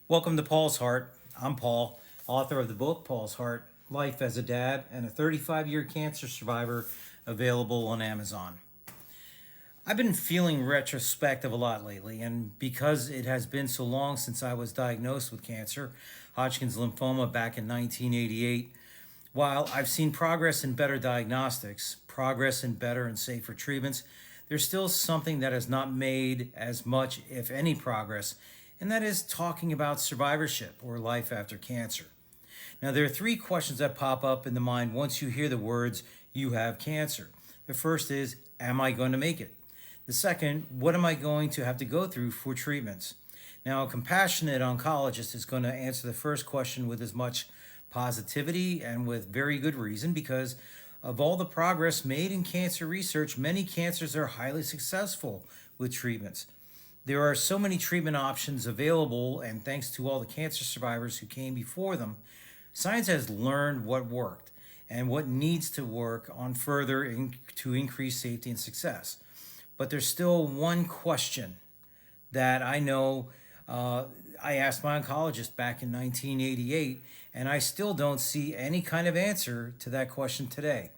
Welcome to Paul's Heart. I'm Paul, author of the book Paul's Heart, Life as a Dad, and a 35-year cancer survivor, available on Amazon. I've been feeling retrospective a lot lately, and because it has been so long since I was diagnosed with cancer, Hodgkin's lymphoma, back in 1988, while I've seen progress in better diagnostics, progress in better and safer treatments, there's still something that has not made as much, if any, progress, and that is talking about survivorship or life after cancer. Now, there are three questions that pop up in the mind once you hear the words, "you have cancer." The first is, am I going to make it? The second, what am I going to have to go through for treatments? Now, a compassionate oncologist is going to answer the first question with as much positivity and with very good reason, because of all the progress made in cancer research, many cancers are highly successful with treatments. There are so many treatment options available, and thanks to all the cancer survivors who came before them, science has learned what worked and what needs to work on to increase safety and success. But there's still one question that I know I asked my oncologist back in 1988, and I still don't see any kind of answer to that question today.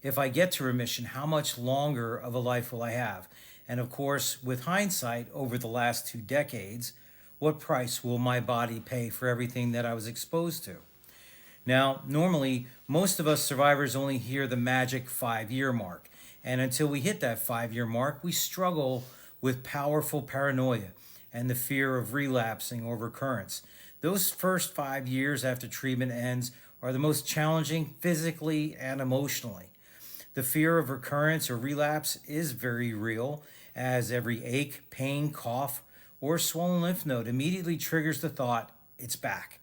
If I get to remission, how much longer of a life will I have? And of course, with hindsight over the last 2 decades, what price will my body pay for everything that I was exposed to? Now, normally, most of us survivors only hear the magic 5 year mark. And until we hit that 5 year mark, we struggle with powerful paranoia and the fear of relapsing or recurrence. Those first 5 years after treatment ends are the most challenging physically and emotionally. The fear of recurrence or relapse is very real, as every ache, pain, cough, or swollen lymph node immediately triggers the thought, it's back.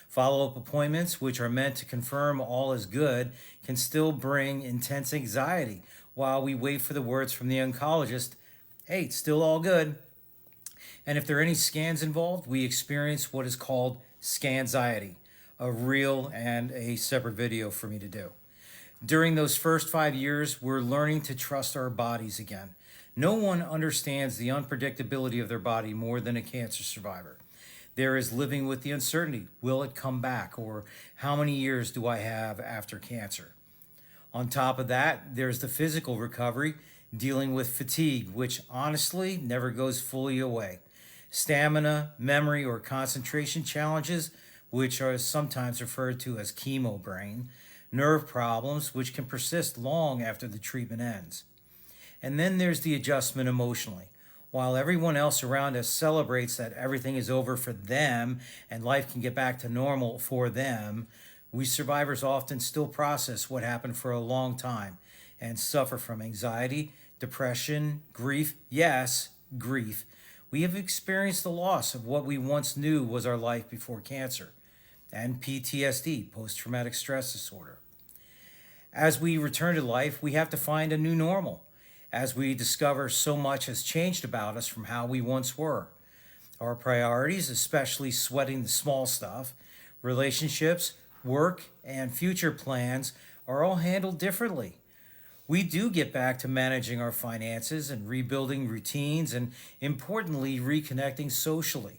Follow up appointments, which are meant to confirm all is good, can still bring intense anxiety while we wait for the words from the oncologist, hey, it's still all good. And if there are any scans involved, we experience what is called scanxiety, a real and a separate video for me to do. During those first 5 years, we're learning to trust our bodies again. No one understands the unpredictability of their body more than a cancer survivor. There is living with the uncertainty. Will it come back? Or how many years do I have after cancer? On top of that, there's the physical recovery, dealing with fatigue, which honestly never goes fully away. Stamina, memory, or concentration challenges, which are sometimes referred to as chemo brain, nerve problems, which can persist long after the treatment ends. And then there's the adjustment emotionally. While everyone else around us celebrates that everything is over for them and life can get back to normal for them, we survivors often still process what happened for a long time and suffer from anxiety, depression, grief. Yes, grief. We have experienced the loss of what we once knew was our life before cancer, and PTSD, post traumatic stress disorder. As we return to life, we have to find a new normal, as we discover so much has changed about us from how we once were. Our priorities, especially sweating the small stuff, relationships, work, and future plans, are all handled differently. We do get back to managing our finances and rebuilding routines and, importantly, reconnecting socially.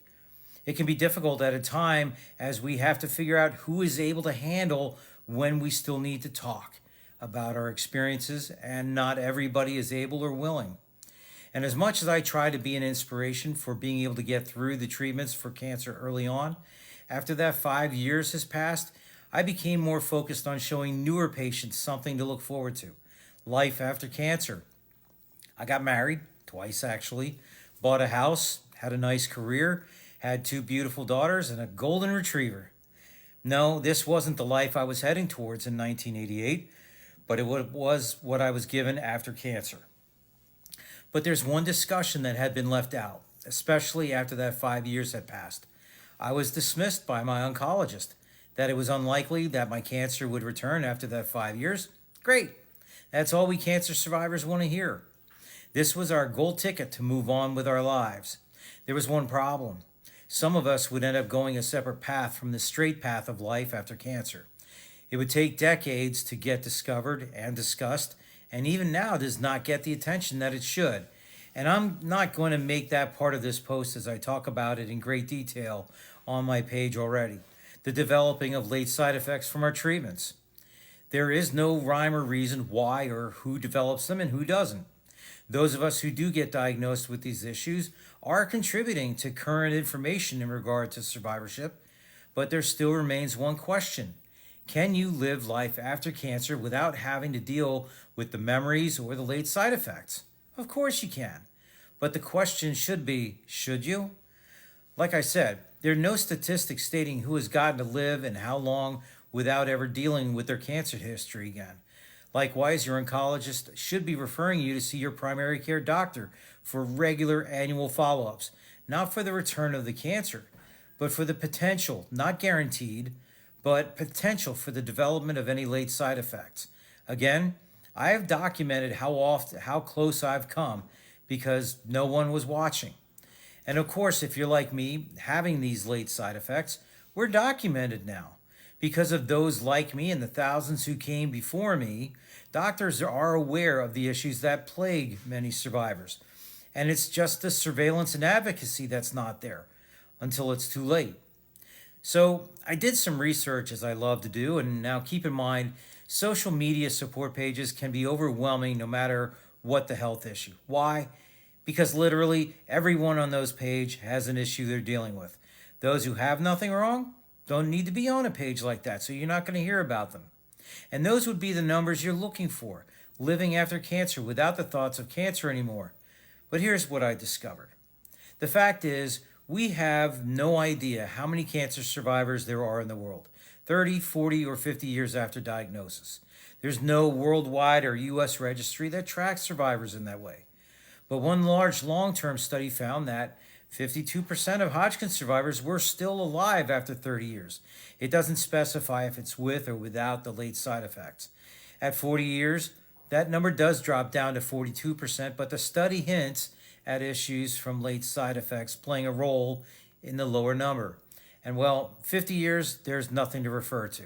It can be difficult at a time as we have to figure out who is able to handle when we still need to talk about our experiences, and not everybody is able or willing. And as much as I try to be an inspiration for being able to get through the treatments for cancer early on, after that 5 years has passed, I became more focused on showing newer patients something to look forward to. Life after cancer. I got married, twice actually, bought a house, had a nice career, had two beautiful daughters, and a golden retriever. No, this wasn't the life I was heading towards in 1988, but it was what I was given after cancer. But there's one discussion that had been left out, especially after that 5 years had passed. I was dismissed by my oncologist that it was unlikely that my cancer would return after that 5 years. Great. That's all we cancer survivors want to hear. This was our gold ticket to move on with our lives. There was one problem. Some of us would end up going a separate path from the straight path of life after cancer. It would take decades to get discovered and discussed, and even now does not get the attention that it should. And I'm not going to make that part of this post as I talk about it in great detail on my page already. The developing of late side effects from our treatments. There is no rhyme or reason why or who develops them and who doesn't. Those of us who do get diagnosed with these issues are contributing to current information in regard to survivorship, but there still remains one question. Can you live life after cancer without having to deal with the memories or the late side effects? Of course you can. But the question should be, should you? Like I said, there are no statistics stating who has gotten to live and how long without ever dealing with their cancer history again. Likewise, your oncologist should be referring you to see your primary care doctor for regular annual follow ups, not for the return of the cancer, but for the potential, not guaranteed, but potential for the development of any late side effects. Again, I have documented how close I've come because no one was watching. And of course, if you're like me, having these late side effects, we're documented now. Because of those like me and the thousands who came before me, doctors are aware of the issues that plague many survivors. And it's just the surveillance and advocacy that's not there until it's too late. So I did some research, as I love to do, and now keep in mind, social media support pages can be overwhelming no matter what the health issue. Why? Because literally everyone on those pages has an issue they're dealing with. Those who have nothing wrong don't need to be on a page like that, so you're not going to hear about them. And those would be the numbers you're looking for, living after cancer without the thoughts of cancer anymore. But here's what I discovered. The fact is, we have no idea how many cancer survivors there are in the world, 30, 40, or 50 years after diagnosis. There's no worldwide or U.S. registry that tracks survivors in that way. But one large long-term study found that 52% of Hodgkin survivors were still alive after 30 years. It doesn't specify if it's with or without the late side effects. At 40 years, that number does drop down to 42%, but the study hints at issues from late side effects playing a role in the lower number. And well, 50 years, there's nothing to refer to.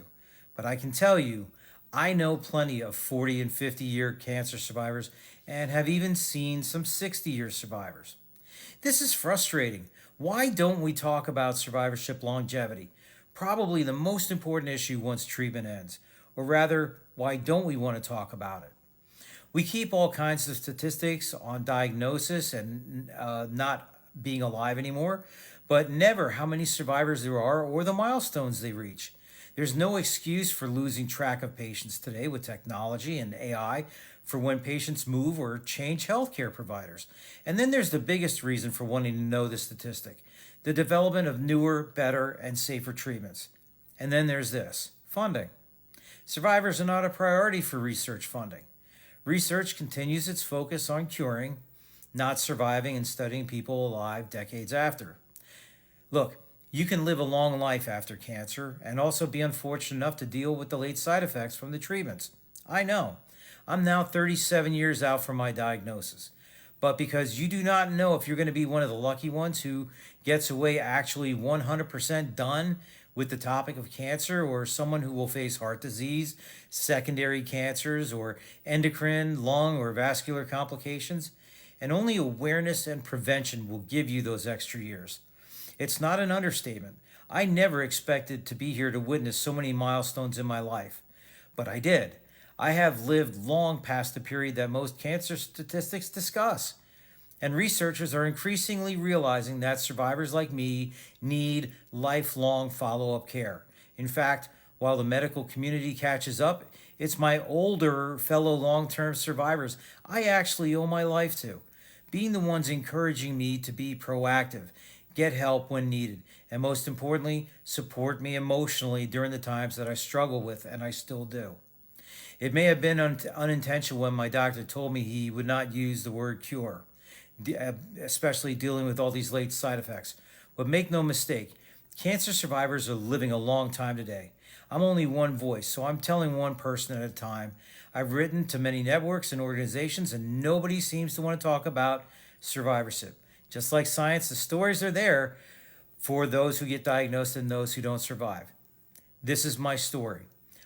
But I can tell you, I know plenty of 40 and 50-year cancer survivors and have even seen some 60-year survivors. This is frustrating. Why don't we talk about survivorship longevity? Probably the most important issue once treatment ends. Or rather, why don't we want to talk about it? We keep all kinds of statistics on diagnosis and not being alive anymore, but never how many survivors there are or the milestones they reach. There's no excuse for losing track of patients today with technology and AI for when patients move or change healthcare providers. And then there's the biggest reason for wanting to know the statistic, the development of newer, better, and safer treatments. And then there's this, funding. Survivors are not a priority for research funding. Research continues its focus on curing, not surviving and studying people alive decades after. Look, you can live a long life after cancer and also be unfortunate enough to deal with the late side effects from the treatments. I know. I'm now 37 years out from my diagnosis. But because you do not know if you're going to be one of the lucky ones who gets away actually 100% done with the topic of cancer, or someone who will face heart disease, secondary cancers, or endocrine, lung, or vascular complications, and only awareness and prevention will give you those extra years. It's not an understatement. I never expected to be here to witness so many milestones in my life, but I did. I have lived long past the period that most cancer statistics discuss. And researchers are increasingly realizing that survivors like me need lifelong follow-up care. In fact, while the medical community catches up, it's my older fellow long-term survivors I actually owe my life to, being the ones encouraging me to be proactive, get help when needed, and most importantly, support me emotionally during the times that I struggle with, and I still do. It may have been unintentional when my doctor told me he would not use the word cure, especially dealing with all these late side effects. But make no mistake, cancer survivors are living a long time today. I'm only one voice, so I'm telling one person at a time. I've written to many networks and organizations, and nobody seems to want to talk about survivorship. Just like science, the stories are there for those who get diagnosed and those who don't survive. This is my story.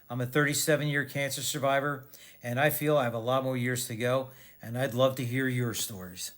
I'm a 37-year cancer survivor, and I feel I have a lot more years to go, and I'd love to hear your stories.